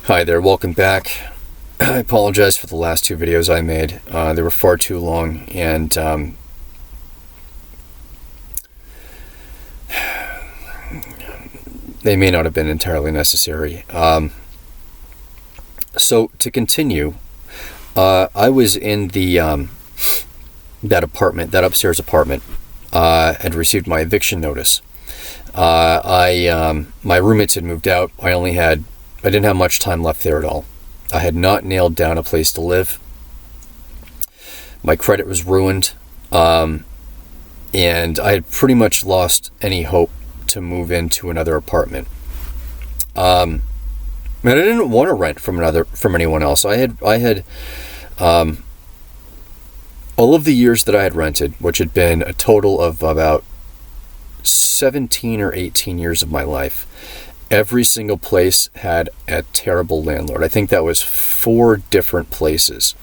Hi there, welcome back. I apologize for the last two videos I made. They were far too long, and they may not have been entirely necessary. So to continue, I was in the that upstairs apartment, and received my eviction notice. My roommates had moved out. I didn't have much time left there at all. I had not nailed down a place to live. My credit was ruined, and I had pretty much lost any hope to move into another apartment. And I didn't want to rent from anyone else. I had all of the years that I had rented, which had been a total of about 17 or 18 years of my life. Every single place had a terrible landlord. I think that was 4 different places.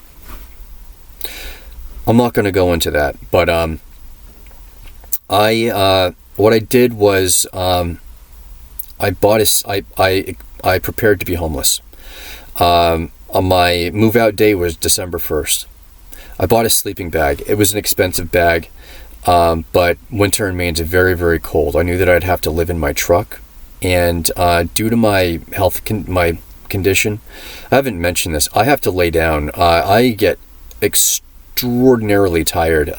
I'm not going to go into that, but what I did was I prepared to be homeless. My move out day was December 1st. I bought a sleeping bag. It was an expensive bag, but winter in Maine's very, very cold. I knew that I'd have to live in my truck. And due to my my condition, I haven't mentioned this, I have to lay down. I get extraordinarily tired,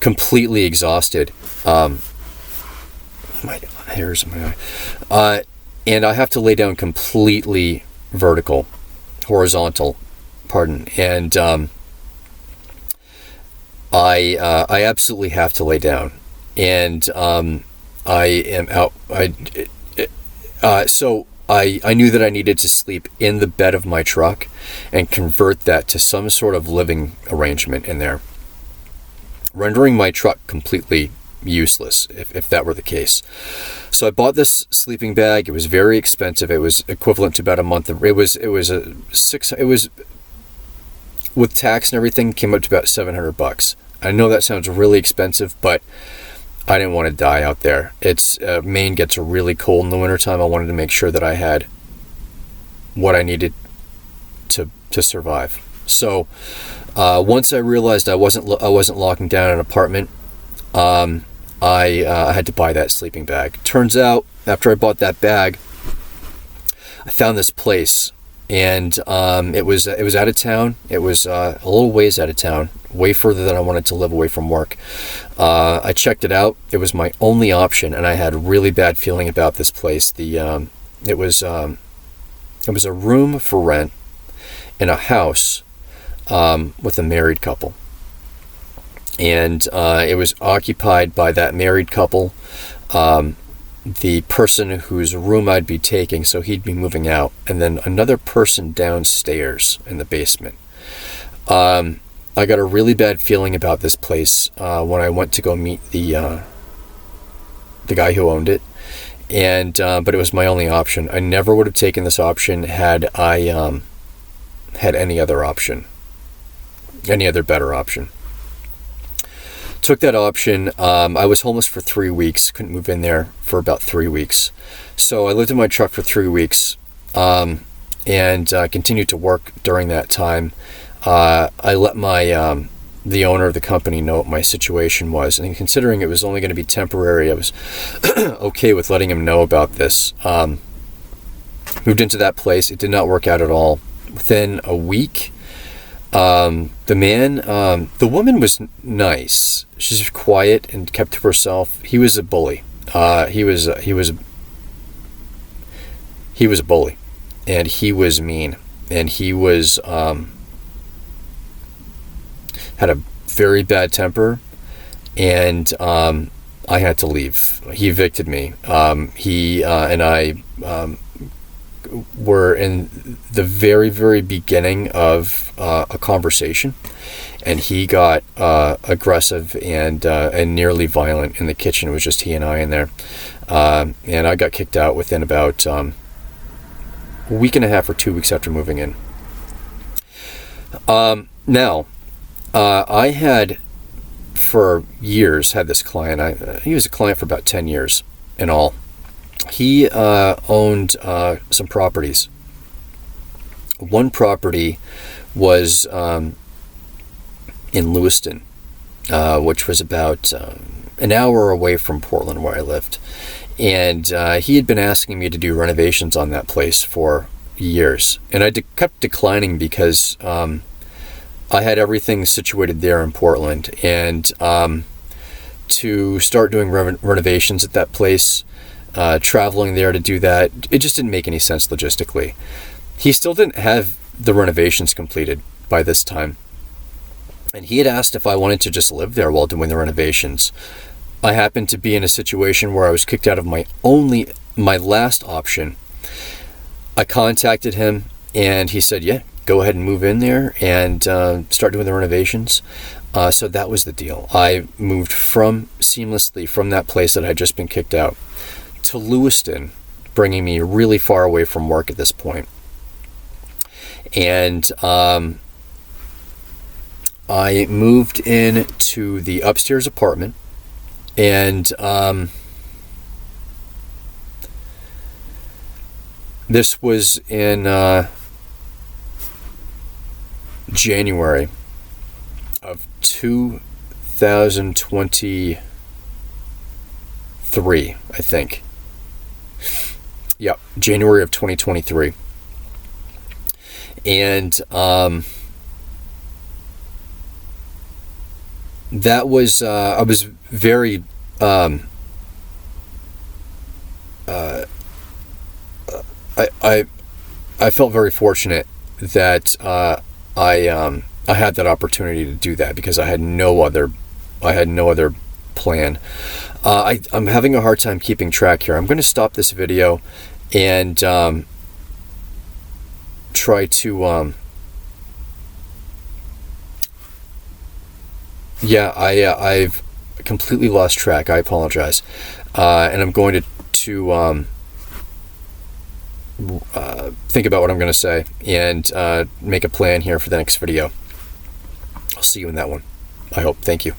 completely exhausted. My hairs in my eye. And I have to lay down completely horizontal, and I absolutely have to lay down. And I am out. So I knew that I needed to sleep in the bed of my truck and convert that to some sort of living arrangement in there, rendering my truck completely useless if that were the case. So I bought this sleeping bag. It was very expensive. It was equivalent to about a month. It was with tax and everything, came up to about $700. I know that sounds really expensive, but I didn't want to die out there. Maine gets really cold in the wintertime. I wanted to make sure that I had what I needed to survive. So once I realized I wasn't locking down an apartment, I had to buy that sleeping bag. Turns out, after I bought that bag, I found this place, and it was out of town. It was a little ways out of town, way further than I wanted to live, away from work. I checked it out. It was my only option, and I had a really bad feeling about this place. It was a room for rent in a house with a married couple, and it was occupied by that married couple. The person whose room I'd be taking, so he'd be moving out, and then another person downstairs in the basement. I got a really bad feeling about this place when I went to go meet the guy who owned it, and but it was my only option. I never would have taken this option had I had any other better option. Took that option. I was homeless for 3 weeks. Couldn't move in there for about 3 weeks. So I lived in my truck for 3 weeks, and continued to work during that time. I let the owner of the company know what my situation was, and considering it was only going to be temporary, I was okay with letting him know about this. Moved into that place. It did not work out at all. Within a week, the woman was nice. She's quiet and kept to herself. He was a bully. He was a bully, and he was mean, and he was had a very bad temper, and I had to leave. He evicted me. He and I were in the very, very beginning of a conversation, and he got aggressive and nearly violent in the kitchen. It was just he and I in there, and I got kicked out within about a week and a half or 2 weeks after moving in. Now, I had for years had this client. He was a client for about 10 years in all. He owned some properties One property was in Lewiston, which was about an hour away from Portland where I lived. And he had been asking me to do renovations on that place for years. And I kept declining because I had everything situated there in Portland. And to start doing renovations at that place, traveling there to do that, it just didn't make any sense logistically. He still didn't have the renovations completed by this time. And he had asked if I wanted to just live there while doing the renovations. I happened to be in a situation where I was kicked out of my last option. I contacted him and he said, yeah, go ahead and move in there and start doing the renovations. So that was the deal. I moved seamlessly from that place that I had just been kicked out to Lewiston, bringing me really far away from work at this point. And I moved into the upstairs apartment, and this was in January of 2023, I think. Yep, January of 2023. And that was I was very I felt very fortunate that I had that opportunity to do that, because I had no other plan. I'm having a hard time keeping track here. I'm going to stop this video and try to I've completely lost track. I apologize. And I'm going to think about what I'm going to say and make a plan here for the next video. I'll see you in that one, I hope. Thank you.